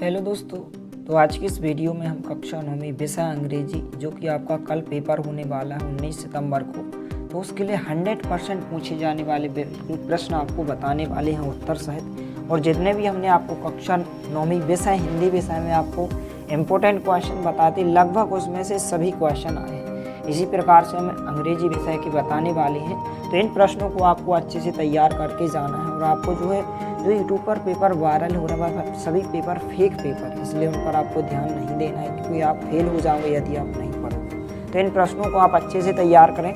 Hello दोस्तों, तो आज की इस वीडियो में हम कक्षा 9वीं विषय अंग्रेजी जो कि आपका कल पेपर होने वाला है 19 सितंबर को, तो उसके लिए 100% पूछे जाने वाले प्रश्न आपको बताने वाले हैं उत्तर सहित। और जितने भी हमने आपको कक्षा 9वीं विषय हिंदी विषय में आपको इम्पोर्टेंट क्वेश्चन बताते, लगभग उसमें से सभी क्वेश्चन आए हैं। इसी प्रकार से हम अंग्रेजी विषय के बताने वाले हैं, तो इन प्रश्नों को आपको अच्छे से तैयार करके जाना है। और आपको जो यूट्यूब पर पेपर वायरल हो रहा है, सभी पेपर फेक पेपर है, इसलिए उन पर आपको ध्यान नहीं देना है, क्योंकि आप फेल हो जाओगे यदि आप नहीं पढ़ोगे। तो इन प्रश्नों को आप अच्छे से तैयार करें।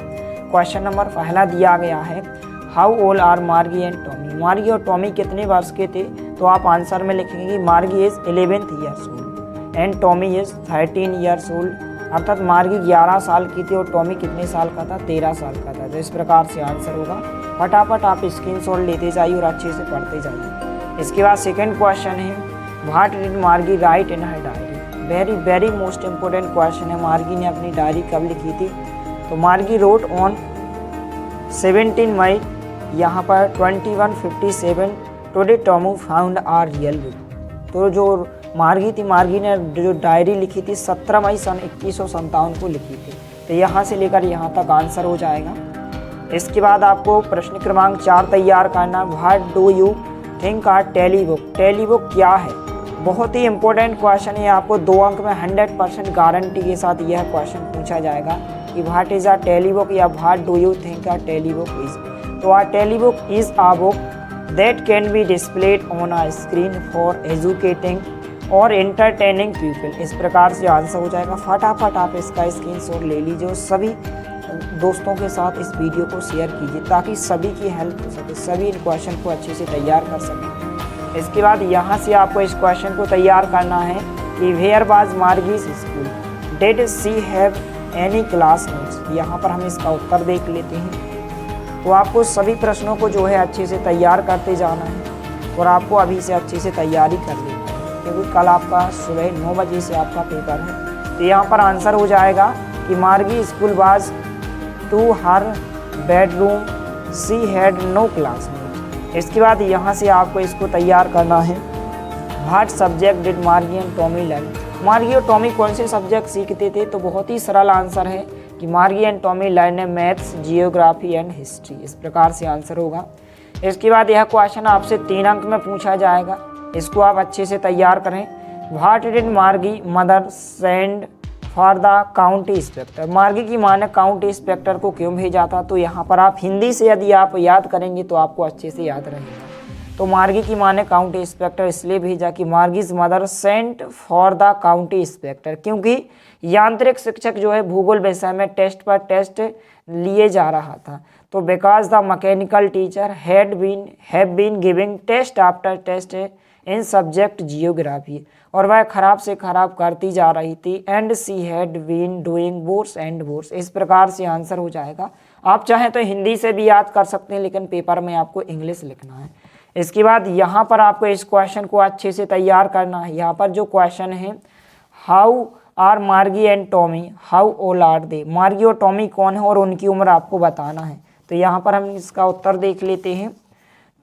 क्वेश्चन नंबर पहला दिया गया है, how old are Margie and Tommy. मार्गी और टॉमी कितने वर्ष के थे? तो आप आंसर में लिखेंगे मार्गी is 11th years old and Tommy is 13 years old. अर्थात मार्गी 11 साल की थी और टॉमी कितने साल का था? 13 साल का था। तो इस प्रकार से आंसर होगा। फटाफट आप स्क्रीनशॉट लेते जाइए और अच्छे से पढ़ते जाइए। इसके बाद सेकंड क्वेश्चन है, what did Margie write in her diary. Very most important question है। मार्गी ने अपनी डायरी कब लिखी थी? तो मार्गी रोट ऑन 17 मई, यहाँ पर 2157, today Tommy found a real book. तो जो मार्गी थी, मार्गी ने जो डायरी लिखी थी 17 मई सन 2157 को लिखी थी। तो यहाँ से लेकर यहाँ तक आंसर हो जाएगा। इसके बाद आपको प्रश्न क्रमांक 4 तैयार करना। What do you think are telebook. Telebook क्या है? बहुत ही इंपॉर्टेंट क्वेश्चन है। आपको 2 अंक में 100% गारंटी के साथ यह क्वेश्चन पूछा जाएगा कि व्हाट इज अ टेलीबुक या what do you think a telebook is. तो a telebook is a book that can be displayed on a screen for educating or entertaining people. इस प्रकार से आंसर हो जाएगा। फटाफट आप इसका स्क्रीनशॉट ले लीजिए और सभी दोस्तों के साथ इस वीडियो को शेयर कीजिए, ताकि सभी की हेल्प हो सके, सभी इन क्वेश्चन को अच्छे से तैयार कर सकें। इसके बाद यहाँ से आपको इस क्वेश्चन को तैयार करना है कि where was Margie's school, did she have any classmates. यहाँ पर हम इसका उत्तर देख लेते हैं। तो आपको सभी प्रश्नों को जो है अच्छे से तैयार करते जाना है और आपको अभी से अच्छे से तैयारी कर लेनी है, क्योंकि कल आपका सुबह 9 बजे से आपका पेपर है। तो यहाँ पर आंसर हो जाएगा कि Margie school was to her bedroom, she had no classmate. इसके बाद यहाँ से आपको इसको तैयार करना है। What subject did Margie and Tommy learn. Margie और टॉमी कौन से सब्जेक्ट सीखते थे? तो बहुत ही सरल आंसर है कि मार्गी and Tommy learn maths, geography and history. इस प्रकार से आंसर होगा। इसके बाद यह क्वेश्चन आपसे 3 अंक में पूछा जाएगा, इसको आप अच्छे से तैयार करें। व्हाट डिड मार्गी mother send for the county inspector. मार्गी की माँ ने काउंटी इंस्पेक्टर को क्यों भेजा था? तो यहाँ पर आप हिंदी से यदि आप याद करेंगे तो आपको अच्छे से याद रहेगा। तो मार्गी की माँ ने काउंटी इंस्पेक्टर इसलिए भेजा कि Margie's mother sent for the county inspector, क्योंकि यांत्रिक शिक्षक जो है भूगोल विषय में टेस्ट पर टेस्ट लिए जा रहा था। तो because the mechanical teacher have been giving test after test in subject geography, और वह खराब से खराब करती जा रही थी। And she had been doing worse and worse. इस प्रकार से आंसर हो जाएगा। आप चाहें तो हिंदी से भी याद कर सकते हैं, लेकिन पेपर में आपको इंग्लिश लिखना है। इसके बाद यहाँ पर आपको इस क्वेश्चन को अच्छे से तैयार करना है। यहाँ पर जो क्वेश्चन है, how are Margie and Tommy, how old are they. Margie और टॉमी कौन है और उनकी उम्र आपको बताना है। तो यहाँ पर हम इसका उत्तर देख लेते हैं।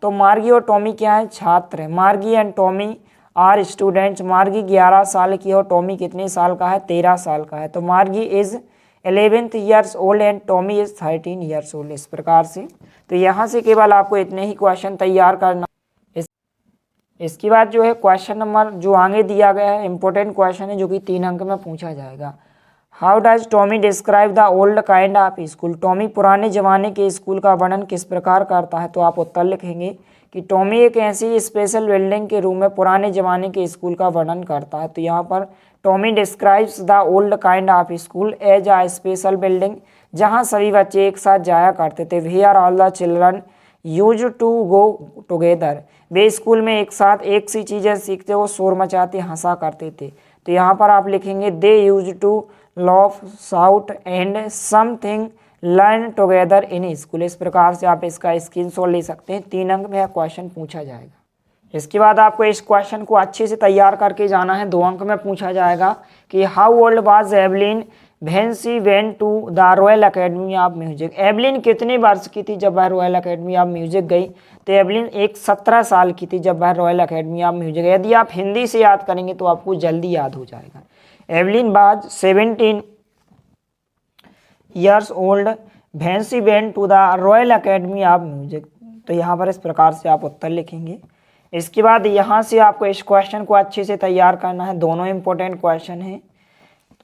तो मार्गी और टॉमी क्या है? छात्र है। मार्गी एंड टॉमी आर स्टूडेंट्स। मार्गी 11 साल की है और टॉमी कितने साल का है? 13 साल का है। तो मार्गी is 11th years old and Tommy is 13 years old. इस प्रकार से तो यहाँ से केवल आपको इतने ही क्वेश्चन तैयार करना। इसके बाद जो है क्वेश्चन नंबर जो आगे दिया गया है इंपॉर्टेंट क्वेश्चन है, जो कि 3 अंक में पूछा जाएगा। How does Tommy describe the old kind of school. Tommy पुराने जमाने के स्कूल का वर्णन किस प्रकार करता है? तो आप उत्तर लिखेंगे कि टॉमी एक ऐसी स्पेशल बिल्डिंग के रूम में पुराने जमाने के स्कूल का वर्णन करता है। तो यहाँ पर Tommy describes the old kind of school as a special building, जहाँ सभी बच्चे एक साथ जाया करते थे। Where all the children use to go together. वे स्कूल में एक साथ एक सी चीज़ें सीखते, वो शोर मचाते हंसा करते थे। तो यहाँ पर आप लिखेंगे they used to laugh, shout and something learn together in school. इस प्रकार से आप इसका स्क्रीनशॉट ले सकते हैं। 3 अंक में यह क्वेश्चन पूछा जाएगा। इसके बाद आपको इस क्वेश्चन को अच्छे से तैयार करके जाना है। 2 अंक में पूछा जाएगा कि how old was Evelyn when went to the Royal Academy of Music. Evelyn कितने वर्ष की थी जब वह रॉयल अकेडमी ऑफ म्यूजिक गई? तो एवलिन 17 साल की थी जब वह रॉयल अकेडमी ऑफ म्यूजिक। यदि आप हिंदी से याद करेंगे तो आपको जल्दी याद हो जाएगा। Evelyn was 17 years old when she went to the Royal Academy of Music. तो यहाँ पर इस प्रकार से आप उत्तर लिखेंगे। इसके बाद यहाँ से आपको इस क्वेश्चन को अच्छे से तैयार करना है। दोनों इंपॉर्टेंट क्वेश्चन है।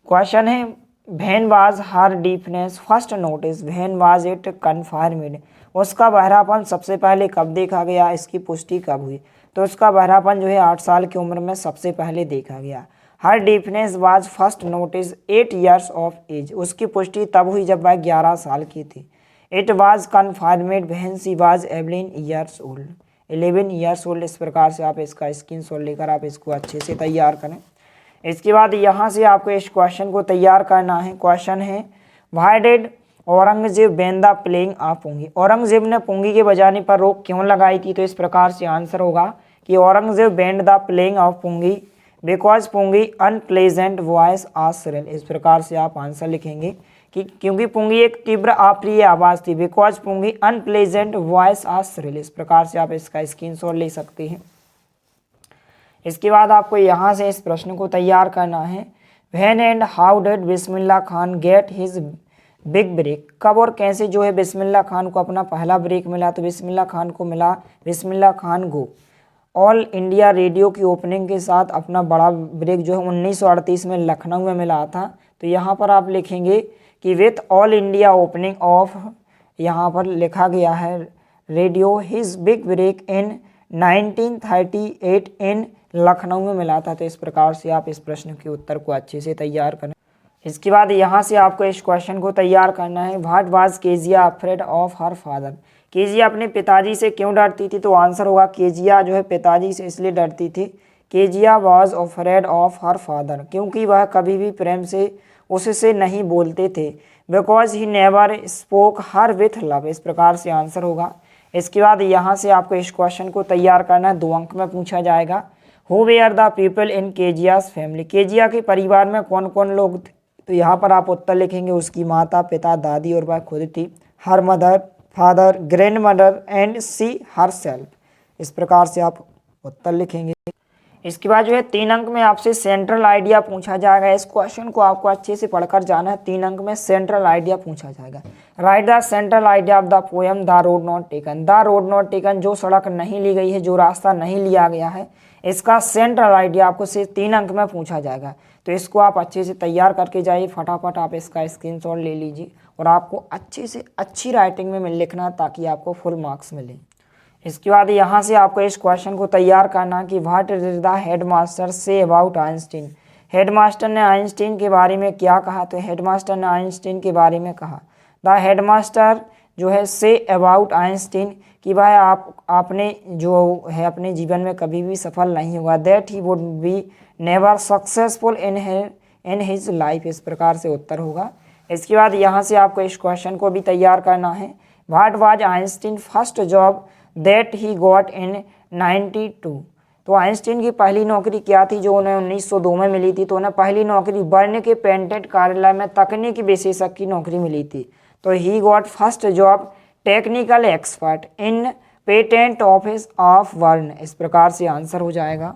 क्वेश्चन है when was her deepness first notice, when was it confirmed. उसका बहरापन सबसे पहले कब देखा गया, इसकी पुष्टि कब हुई? तो उसका बहरापन जो है 8 साल की उम्र में सबसे पहले देखा गया। Her deepness was first notice 8 years of age. उसकी पुष्टि तब हुई जब वह 11 साल की थी। It was confirmed when she was 11 years old, 11 years old. इस प्रकार से आप इसका स्क्रीनशॉट लेकर आप इसको अच्छे से तैयार करें। इसके बाद यहाँ से आपको इस क्वेश्चन को तैयार करना है। क्वेश्चन है why did Aurangzeb ban the playing of pungi. Aurangzeb ने पुंगी के बजाने पर रोक क्यों लगाई थी? तो इस प्रकार से आंसर होगा कि Aurangzeb banned the playing of pungi because pungi unpleasant voice are shrill. इस प्रकार से आप आंसर लिखेंगे कि क्योंकि पुंगी एक तीव्र अप्रिय आवाज़ थी। Because pungi unpleasant voice are shrill. इस प्रकार से आप इसका स्क्रीनशॉट ले सकते हैं। इसके बाद आपको यहाँ से इस प्रश्न को तैयार करना है। When and how did Bismillah Khan get his big break. कब और कैसे जो है बिस्मिल्लाह खान को अपना पहला ब्रेक मिला? तो बिस्मिल्लाह खान को मिला Bismillah Khan go all India radio की ओपनिंग के साथ अपना बड़ा ब्रेक जो है 1938 में लखनऊ में मिला था। तो यहाँ पर आप लिखेंगे कि with All India opening of, यहाँ पर लिखा गया है radio his big break in 1938 in Lucknow में मिला था। तो इस प्रकार से आप इस प्रश्न के उत्तर को अच्छे से तैयार करें। इसके बाद यहाँ से आपको इस क्वेश्चन को तैयार करना है। What was Kezia afraid of her father. Kezia अपने पिताजी से क्यों डरती थी? तो आंसर होगा केजिया जो है पिताजी से इसलिए डरती थी। Kezia was afraid of her father, क्योंकि वह कभी भी प्रेम से उससे नहीं बोलते थे। Because he never spoke her with love. इस प्रकार से आंसर होगा। इसके बाद यहाँ से आपको इस क्वेश्चन को तैयार करना है। 2 अंक में पूछा जाएगा। Who were the people in Kezia's family. Kezia के परिवार में कौन कौन लोग थे? तो यहाँ पर आप उत्तर लिखेंगे उसकी माता, पिता, दादी और वह खुद थी। Her mother, father, grandmother and she herself. इस प्रकार से आप उत्तर लिखेंगे। इसके बाद जो है 3 अंक में आपसे सेंट्रल आइडिया पूछा जाएगा। इस क्वेश्चन को आपको अच्छे से पढ़कर जाना है। 3 अंक में सेंट्रल आइडिया पूछा जाएगा। Right the central idea of the poem the road not taken. The road not taken, जो सड़क नहीं ली गई है, जो रास्ता नहीं लिया गया है, इसका सेंट्रल आइडिया आपको से 3 अंक में पूछा जाएगा। तो इसको आप अच्छे से तैयार करके जाइए। फटाफट आप इसका स्क्रीनशॉट ले लीजिए और आपको अच्छे से अच्छी राइटिंग में लिखना ताकि आपको फुल मार्क्स मिले। इसके बाद यहाँ से आपको इस क्वेश्चन को तैयार करना कि what did the headmaster say about Einstein. Headmaster ने आइंस्टीन के बारे में क्या कहा? तो हेडमास्टर ने आइंस्टीन के बारे में कहा द हेडमास्टर जो है से अबाउट आइंस्टीन कि वह आपने जो है अपने जीवन में कभी भी सफल नहीं हुआ। That he would be never successful in his life. इस प्रकार से उत्तर होगा। इसके बाद यहाँ से आपको इस क्वेश्चन को भी तैयार करना है। What was Einstein first job that he got in 92। तो आइंस्टीन की पहली नौकरी क्या थी जो उन्हें 1902 में मिली थी? तो उन्हें पहली नौकरी बर्न के पेटेंट कार्यालय में तकनीकी विशेषज्ञ की नौकरी मिली थी। तो he got first job technical expert in patent office of burn. इस प्रकार से आंसर हो जाएगा।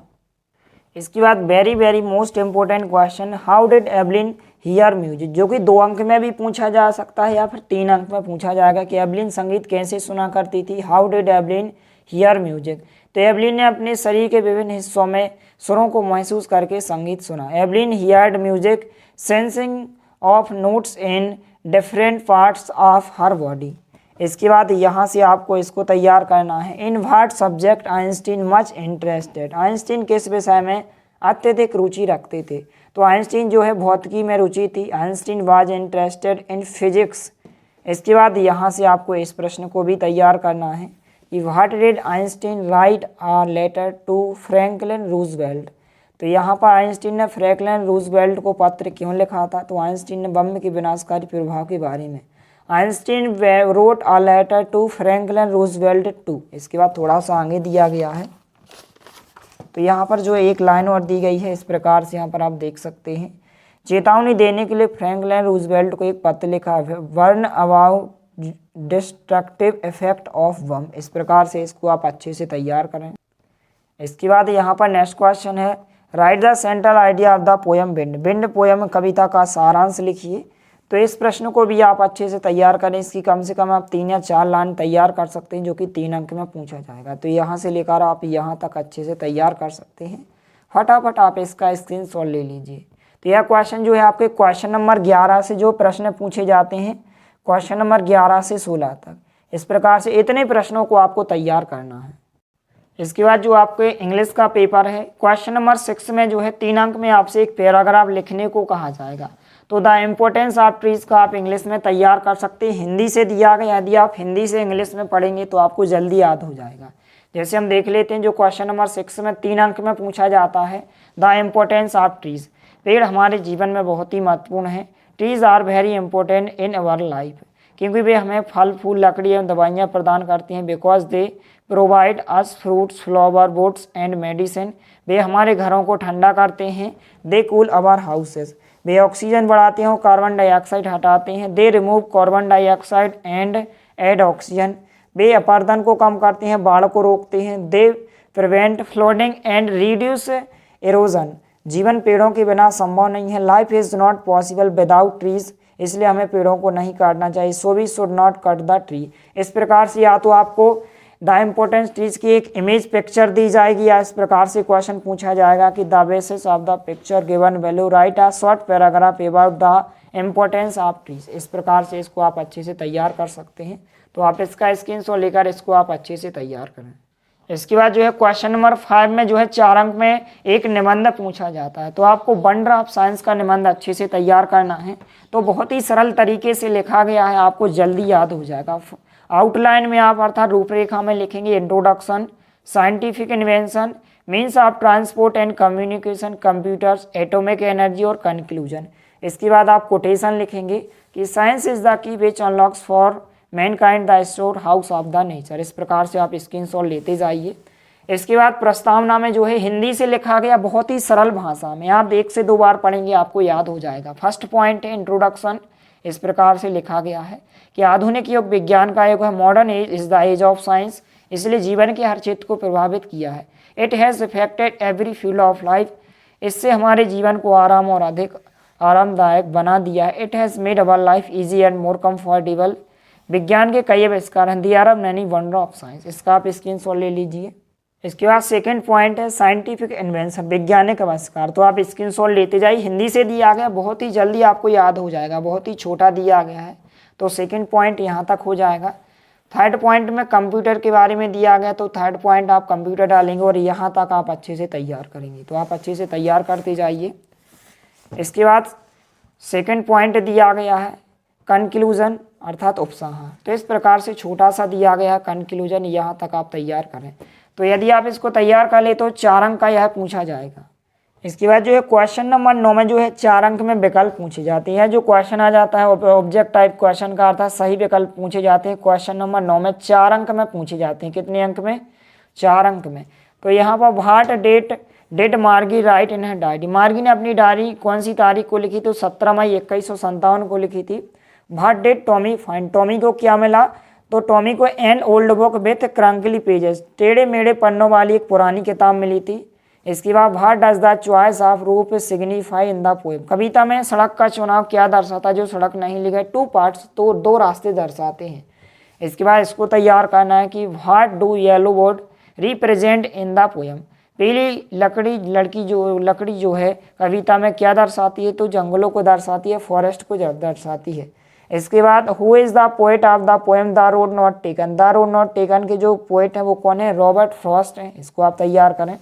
इसके बाद very very most important question, how did Evelyn here music, जो कि 2 अंक में भी पूछा जा सकता है या फिर 3 अंक में पूछा जाएगा कि एवलिन संगीत कैसे सुना करती थी। How did Evelyn here music. तो एवलिन ने अपने शरीर के विभिन्न हिस्सों में सुरों को महसूस करके संगीत सुना। Evelyn heard music sensing of notes in different parts of her body. इसके बाद यहाँ से आपको इसको तैयार करना है। In what subject Einstein much interested. Einstein किस विषय में अत्यधिक रुचि रखते थे? तो आइंस्टीन जो है भौतिकी में रुचि थी। Einstein was interested in physics. इसके बाद यहाँ से आपको इस प्रश्न को भी तैयार करना है कि what did Einstein write a letter to Franklin Roosevelt. तो यहाँ पर आइंस्टीन ने फ्रैंकलिन रूजवेल्ट को पत्र क्यों लिखा था? तो आइंस्टीन ने बम के विनाशकारी प्रभाव के बारे में। Einstein wrote a letter to Franklin Roosevelt to. इसके बाद थोड़ा सा आगे दिया गया है। तो यहाँ पर जो एक लाइन और दी गई है इस प्रकार से यहाँ पर आप देख सकते हैं चेतावनी देने के लिए फ्रैंकलिन रूजवेल्ट को एक पत्र लिखा है, वर्न अबाउट डिस्ट्रक्टिव इफेक्ट ऑफ बम। इस प्रकार से इसको आप अच्छे से तैयार करें। इसके बाद यहाँ पर नेक्स्ट क्वेश्चन है, write the central idea of the poem wind. Wind poem कविता का सारांश लिखिए। तो इस प्रश्न को भी आप अच्छे से तैयार करें। इसकी कम से कम आप 3 या 4 लाइन तैयार कर सकते हैं, जो कि 3 अंक में पूछा जाएगा। तो यहाँ से लेकर आप यहाँ तक अच्छे से तैयार कर सकते हैं। फटाफट आप इसका स्क्रीनशॉट ले लीजिए। तो यह क्वेश्चन जो है आपके क्वेश्चन नंबर 11 से जो प्रश्न पूछे जाते हैं, क्वेश्चन नंबर 11 से 16 तक, इस प्रकार से इतने प्रश्नों को आपको तैयार करना है। इसके बाद जो आपके इंग्लिश का पेपर है, क्वेश्चन नंबर 6 में जो है 3 अंक में आपसे एक पैराग्राफ लिखने को कहा जाएगा। तो द इम्पोर्टेंस ऑफ ट्रीज का आप इंग्लिश में तैयार कर सकते हैं। हिंदी से दिया गया, यदि आप हिंदी से इंग्लिश में पढ़ेंगे तो आपको जल्दी याद हो जाएगा। जैसे हम देख लेते हैं, जो क्वेश्चन नंबर 6 में 3 अंक में पूछा जाता है, द इम्पोर्टेंस ऑफ ट्रीज। पेड़ हमारे जीवन में बहुत ही महत्वपूर्ण है। Trees are very important in our life, क्योंकि वे हमें फल फूल लकड़ी एवं दवाइयाँ प्रदान करती हैं। Because they provide us fruits flower woods and medicine. वे हमारे घरों को ठंडा करते हैं। They cool our houses. वे ऑक्सीजन बढ़ाते हैं और कार्बन डाइऑक्साइड हटाते हैं। They remove carbon dioxide and add oxygen. वे अपरदन को कम करते हैं, बाढ़ को रोकते हैं। They prevent flooding and reduce erosion. जीवन पेड़ों के बिना संभव नहीं है। Life is not possible without trees. इसलिए हमें पेड़ों को नहीं काटना चाहिए। So we should not cut the tree. इस प्रकार से या तो आपको द इम्पोर्टेंस ट्रीज की एक इमेज पिक्चर दी जाएगी, या इस प्रकार से क्वेश्चन पूछा जाएगा कि the basis of the picture given value right a short paragraph about the importance of trees. इस प्रकार से इसको आप अच्छे से तैयार कर सकते हैं। तो आप इसका स्क्रीनशॉट लेकर इसको आप अच्छे से तैयार करें। इसके बाद जो है क्वेश्चन नंबर 5 में जो है 4 अंक में एक निबंध पूछा जाता है। तो आपको वंडर ऑफ साइंस का निबंध अच्छे से तैयार करना है। तो बहुत ही सरल तरीके से लिखा गया है, आपको जल्दी याद हो जाएगा। आउटलाइन में आप अर्थात रूपरेखा में लिखेंगे introduction, scientific invention, means of transport and communication, computers, atomic energy और कंक्लूजन। इसके बाद आप कोटेशन लिखेंगे कि science is the key which unlocks for Mankind the store house of the nature. इस प्रकार से आप स्क्रीनशॉट लेते जाइए। इसके बाद प्रस्तावना में जो है हिंदी से लिखा गया, बहुत ही सरल भाषा में, आप 1 से 2 बार पढ़ेंगे आपको याद हो जाएगा। फर्स्ट पॉइंट है इंट्रोडक्शन। इस प्रकार से लिखा गया है कि आधुनिक युग विज्ञान का युग है। Modern age is the age of science. इसलिए जीवन के हर क्षेत्र को प्रभावित किया है। It has affected every field of life. इससे हमारे जीवन को आराम और अधिक आरामदायक बना दिया है। It has made our life easy and more comfortable. विज्ञान के कई आविष्कार हैं। There are of many wonder of science. इसका आप स्क्रीनशॉट ले लीजिए। इसके बाद सेकंड पॉइंट है साइंटिफिक इन्वेंशन, वैज्ञानिक आविष्कार। तो आप स्क्रीनशॉट लेते जाइए। हिंदी से दिया गया, बहुत ही जल्दी आपको याद हो जाएगा, बहुत ही छोटा दिया गया है। तो सेकंड पॉइंट यहाँ तक हो जाएगा। थर्ड पॉइंट में कंप्यूटर के बारे में दिया गया, तो थर्ड पॉइंट आप कंप्यूटर डालेंगे और यहाँ तक आप अच्छे से तैयार करेंगे। तो आप अच्छे से तैयार करते जाइए। इसके बाद सेकंड पॉइंट दिया गया है कंक्लूजन अर्थात उपसंहार। तो इस प्रकार से छोटा सा दिया गया कंक्लूजन, यहाँ तक आप तैयार करें। तो यदि आप इसको तैयार कर ले तो 4 अंक का यह पूछा जाएगा। इसके बाद जो है क्वेश्चन नंबर 9 में जो है 4 अंक में विकल्प पूछे जाते हैं। जो क्वेश्चन आ जाता है ऑब्जेक्ट टाइप क्वेश्चन का अर्थात सही विकल्प पूछे जाते हैं। क्वेश्चन नंबर 9 में 4 अंक में पूछे जाते हैं। कितने अंक में? 4 अंक में। तो यहाँ पर what date did Margie write in her diary. मार्गी ने अपनी डायरी कौन सी तारीख को लिखी? तो 17 मई 2157 को लिखी थी। What did Tommy find. Tommy को क्या मिला? तो टॉमी को an old book with crinkly pages, टेढ़े मेढ़े पन्नों वाली एक पुरानी किताब मिली थी। इसके बाद what does the choice of रूप सिग्निफाई इन द पोएम। कविता में सड़क का चुनाव क्या दर्शाता है? जो सड़क नहीं लिखा है। 2 पार्ट्स, तो 2 रास्ते दर्शाते हैं। इसके बाद इसको तैयार करना है कि what do yellow board represent in the poem. पीली लकड़ी जो है कविता में क्या दर्शाती है? तो जंगलों को दर्शाती है, फॉरेस्ट को दर्शाती है। इसके बाद who is the poet of the poem the road not taken. The road not taken के जो पोएट है वो कौन है? रॉबर्ट फ्रॉस्ट है। इसको आप तैयार करें।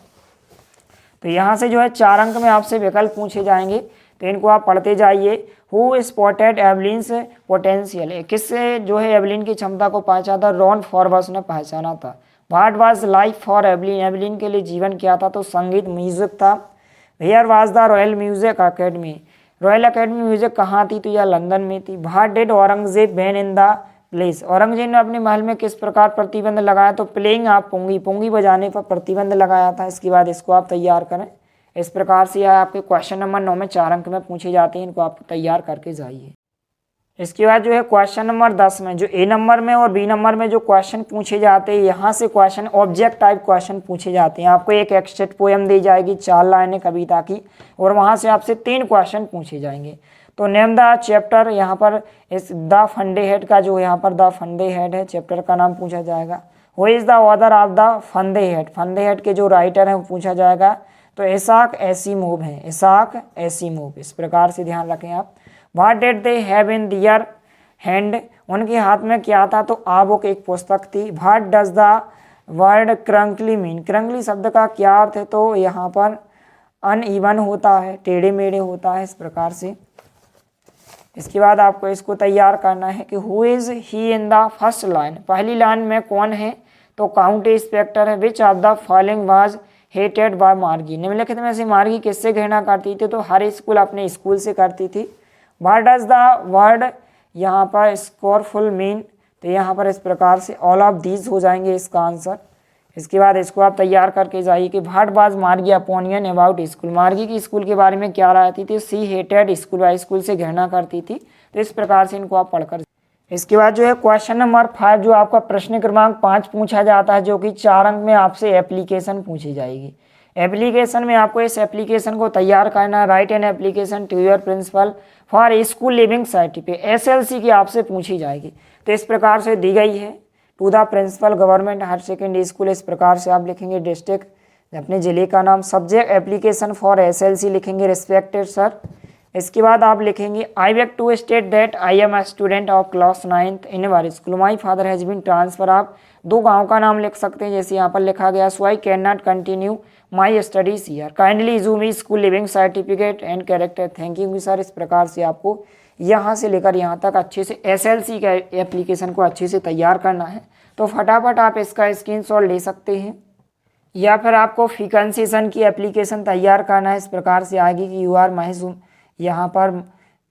तो यहाँ से जो है 4 अंक में आपसे विकल्प पूछे जाएंगे, तो इनको आप पढ़ते जाइए। Who spotted Evelyn's potential. किससे जो है एवलिन की क्षमता को पहचाना था? रॉन फॉरबस ने पहचाना था। What was life for Evelyn. Evelyn के लिए जीवन क्या था? तो संगीत म्यूजिक था। Where was the Royal Music Academy. Royal Academy music कहाँ थी? तो यह लंदन में थी। What did Aurangzeb ban in the place. Aurangzeb ने अपने महल में किस प्रकार प्रतिबंध लगाया? तो प्लेइंग आप पुंगी बजाने पर प्रतिबंध लगाया था। इसके बाद इसको आप तैयार करें। इस प्रकार से यह आपके क्वेश्चन नंबर 9 में 4 अंक में पूछे जाते हैं, इनको आप तैयार करके जाइए। इसके बाद जो है क्वेश्चन नंबर 10 में जो ए नंबर में और बी नंबर में जो क्वेश्चन पूछे जाते हैं, यहाँ से क्वेश्चन ऑब्जेक्ट टाइप क्वेश्चन पूछे जाते हैं। आपको एक एक्सटेट पोएम दी जाएगी 4 लाइनें कविता की, और वहाँ से आपसे 3 क्वेश्चन पूछे जाएंगे। तो नेम द चैप्टर, यहाँ पर इस द फंडे हेड का जो यहाँ पर द फंडे हेड है चैप्टर का नाम पूछा जाएगा। Who is the author of the fun they had, fun they had के जो राइटर हैं वो पूछा जाएगा। तो इसाक एसिमोव है, इसाक एसिमोव, इस प्रकार से ध्यान रखें आप। What did they have in their hand, उनके हाथ में क्या था, तो आबुक एक पुस्तक थी। What does the word crinkly mean, crinkly शब्द का क्या अर्थ है, तो यहाँ पर अनइवन होता है, टेढ़े मेढ़े होता है, इस प्रकार से। इसके बाद आपको इसको तैयार करना है कि who is he in the first line, पहली लाइन में कौन है, तो काउंटी इंस्पेक्टर है। Which of the following was hated by Margie, निम्नलिखित में से मार्गी किससे घृणा करती थी, तो हर स्कूल अपने स्कूल से करती थी। व्हाट डज द वर्ड यहाँ पर स्कोरफुल मीन, तो यहाँ पर इस प्रकार से ऑल ऑफ दीज हो जाएंगे इसका आंसर। इसके बाद इसको आप तैयार करके जाइए कि व्हाट वाज मार्गी ओपिनियन अबाउट स्कूल, मार्गी की स्कूल के बारे में क्या राय थी, सी हेटेड स्कूल, स्कूल से घृणा करती थी। तो इस प्रकार से इनको आप पढ़कर। इसके बाद जो है क्वेश्चन नंबर 5 जो आपका प्रश्न क्रमांक 5 पूछा जाता है, जो कि 4 अंक में आपसे एप्लीकेशन पूछी जाएगी। एप्लीकेशन में आपको इस एप्लीकेशन को तैयार करना है। Write an application to your principal for school leaving certificate, SLC की आपसे पूछी जाएगी। तो इस प्रकार से दी गई है, to the principal government higher secondary school, इस प्रकार से आप लिखेंगे डिस्ट्रिक्ट अपने ज़िले का नाम। सब्जेक्ट एप्लीकेशन फॉर SLC लिखेंगे रिस्पेक्टेड सर। इसके बाद आप लिखेंगे I beg to state that I am a student of class 9th in our school, my father has been transfer. आप 2 गाँव का नाम लिख सकते हैं, जैसे यहाँ पर लिखा गया, so I can not continue my studies year, kindly issue me school leaving certificate and character, thank you sir. इस प्रकार से आपको यहाँ से लेकर यहाँ तक अच्छे से SLC का एप्लीकेशन को अच्छे से तैयार करना है। तो फटाफट आप इसका स्क्रीनशॉट ले सकते हैं, या फिर आपको फी कंसेशन की एप्लीकेशन तैयार करना है। इस प्रकार से आगे कि यू आर महेशू, यहाँ पर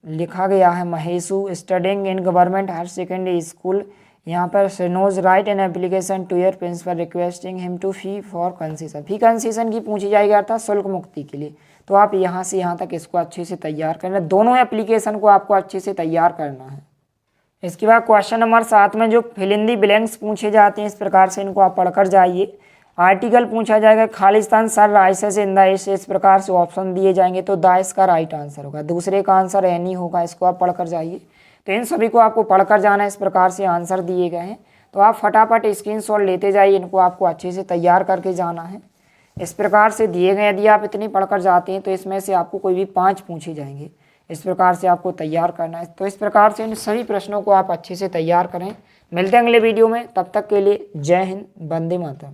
लिखा गया है Mahesh studying in government higher secondary school, यहाँ पर Sanoj write an application to your principal requesting him to fee for concession, fee concession की पूछी जाएगी अर्थात शुल्क मुक्ति के लिए। तो आप यहाँ से यहाँ तक इसको अच्छे से तैयार करना, दोनों एप्लीकेशन को आपको अच्छे से तैयार करना है। इसके बाद क्वेश्चन नंबर 7 में जो फिल इन दी ब्लैंक्स पूछे जाते हैं, इस प्रकार से इनको आप पढ़कर जाइए। आर्टिकल पूछा जाएगा Khalistan sir राइसेस in the east, इस प्रकार से ऑप्शन दिए जाएंगे, तो द इसका राइट आंसर होगा, दूसरे का आंसर एनी होगा। इसको आप पढ़कर जाइए। तो इन सभी को आपको पढ़कर जाना है, इस प्रकार से आंसर दिए गए हैं। तो आप फटाफट स्क्रीनशॉट लेते जाइए, इनको आपको अच्छे से तैयार करके जाना है। इस प्रकार से दिए गए, यदि आप इतनी पढ़कर जाते हैं तो इसमें से आपको कोई भी 5 पूछे जाएंगे। इस प्रकार से आपको तैयार करना है। तो इस प्रकार से इन सभी प्रश्नों को आप अच्छे से तैयार करें। मिलते हैं अगले वीडियो में, तब तक के लिए जय हिंद, वंदे मातरम।